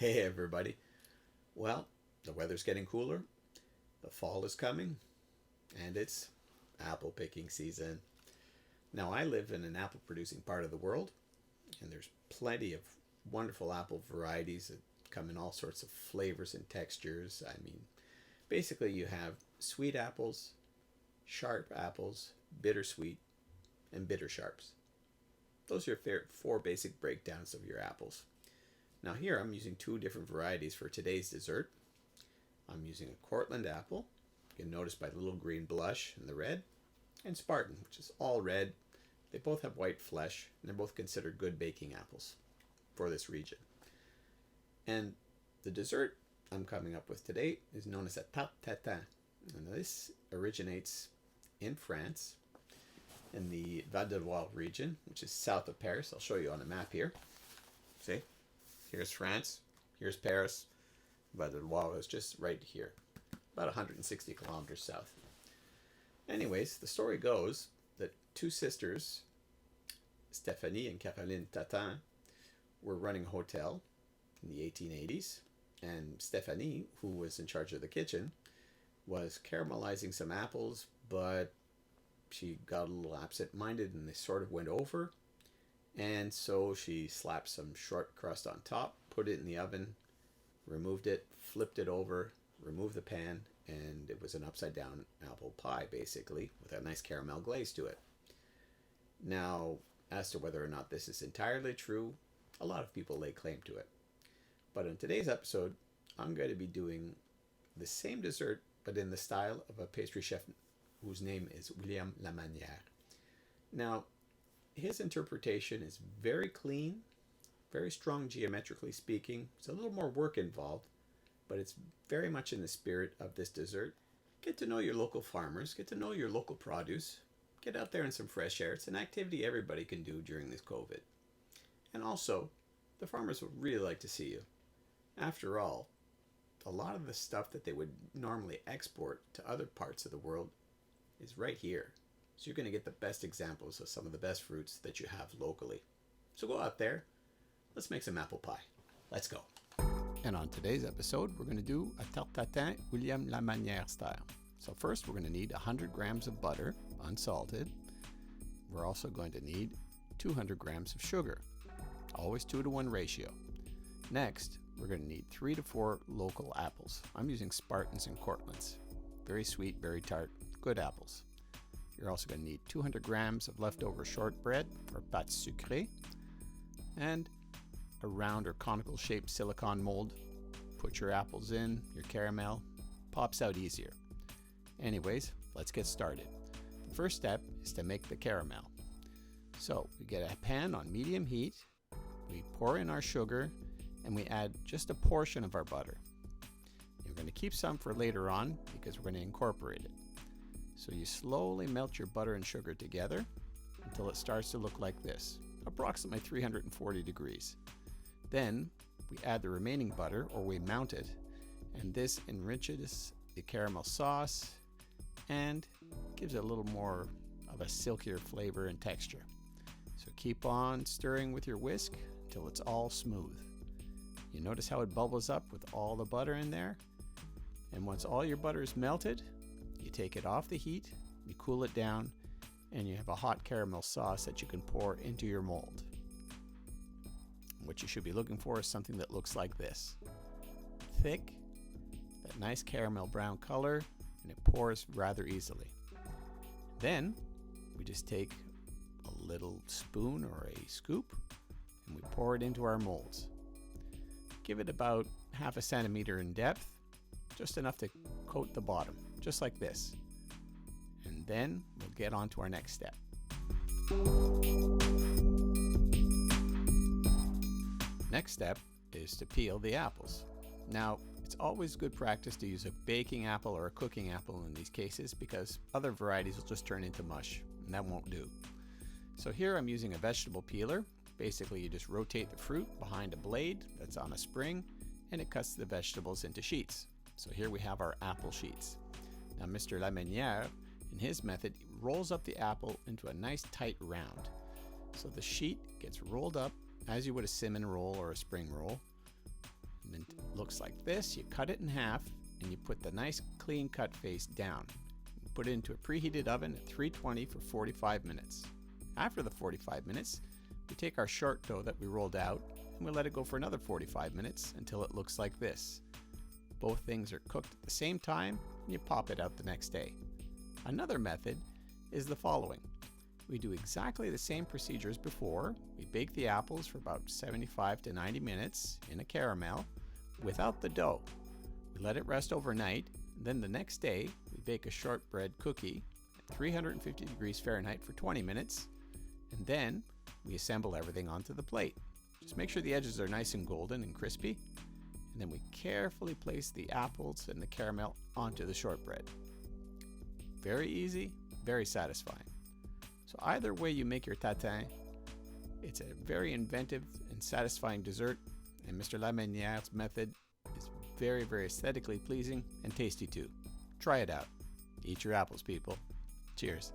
Hey everybody. Well, the weather's getting cooler, the fall is coming, and it's apple picking season. Now, I live in an apple producing part of the world, and there's plenty of wonderful apple varieties that come in all sorts of flavors and textures. Basically, you have sweet apples, sharp apples, bittersweet, and bitter sharps. Those are your four basic breakdowns of your apples. Now here I'm using two different varieties for today's dessert. I'm using a Cortland apple, you can notice by the little green blush and the red, and Spartan, which is all red. They both have white flesh, and they're both considered good baking apples for this region. And the dessert I'm coming up with today is known as a Tarte Tatin. And this originates in France, in the Val de Loire region, which is south of Paris. I'll show you on a map here. See? Here's France, here's Paris. Val de Loire is just right here, about 160 kilometers south. Anyways, the story goes that two sisters, Stéphanie and Caroline Tatin, were running a hotel in the 1880s, and Stéphanie, who was in charge of the kitchen, was caramelizing some apples, but she got a little absent-minded and they sort of went over. And so she slapped some short crust on top, put it in the oven, removed it, flipped it over, removed the pan, and it was an upside down apple pie basically with a nice caramel glaze to it. Now, as to whether or not this is entirely true, a lot of people lay claim to it. But in today's episode, I'm going to be doing the same dessert but in the style of a pastry chef whose name is William Lamagnère. Now, his interpretation is very clean, very strong geometrically speaking. It's a little more work involved, but it's very much in the spirit of this dessert. Get to know your local farmers, get to know your local produce, get out there in some fresh air. It's an activity everybody can do during this COVID. And also, the farmers would really like to see you. After all, a lot of the stuff that they would normally export to other parts of the world is right here. So you're going to get the best examples of some of the best fruits that you have locally. So go out there, let's make some apple pie. Let's go. And on today's episode, we're going to do a Tarte Tatin William Lamagnère style. So first, we're going to need 100 grams of butter, unsalted. We're also going to need 200 grams of sugar, always 2-to-1 ratio. Next, we're going to need 3 to 4 local apples. I'm using Spartans and Cortlands. Very sweet, very tart, good apples. You're also going to need 200 grams of leftover shortbread or pâte sucrée, and a round or conical shaped silicone mold. Put your apples in, your caramel, pops out easier. Anyways, let's get started. The first step is to make the caramel. So we get a pan on medium heat, we pour in our sugar, and we add just a portion of our butter. You're going to keep some for later on because we're going to incorporate it. So you slowly melt your butter and sugar together until it starts to look like this, approximately 340 degrees. Then we add the remaining butter, or we mount it, and this enriches the caramel sauce and gives it a little more of a silkier flavor and texture. So keep on stirring with your whisk until it's all smooth. You notice how it bubbles up with all the butter in there? And once all your butter is melted, you take it off the heat, you cool it down, and you have a hot caramel sauce that you can pour into your mold. What you should be looking for is something that looks like this. Thick, that nice caramel brown color, and it pours rather easily. Then we just take a little spoon or a scoop and we pour it into our molds. Give it about half a centimeter in depth, just enough to coat the bottom, just like this. And then we'll get on to our next step. Next step is to peel the apples. Now, it's always good practice to use a baking apple or a cooking apple in these cases because other varieties will just turn into mush, and that won't do. So here I'm using a vegetable peeler. Basically, you just rotate the fruit behind a blade that's on a spring, and it cuts the vegetables into sheets. So here we have our apple sheets. Now, Mr. Lamagnère, in his method, rolls up the apple into a nice tight round. So the sheet gets rolled up as you would a cinnamon roll or a spring roll. And then looks like this. You cut it in half and you put the nice clean cut face down. Put it into a preheated oven at 320 for 45 minutes. After the 45 minutes, we take our short dough that we rolled out and we let it go for another 45 minutes until it looks like this. Both things are cooked at the same time and you pop it out the next day. Another method is the following. We do exactly the same procedure as before. We bake the apples for about 75 to 90 minutes in a caramel without the dough. We let it rest overnight. Then the next day, we bake a shortbread cookie at 350 degrees Fahrenheit for 20 minutes. And then we assemble everything onto the plate. Just make sure the edges are nice and golden and crispy. And then we carefully place the apples and the caramel onto the shortbread. Very easy, very satisfying. So either way you make your tatin, it's a very inventive and satisfying dessert, and Mr. Lamagnère's method is very, very aesthetically pleasing and tasty too. Try it out. Eat your apples, people. Cheers.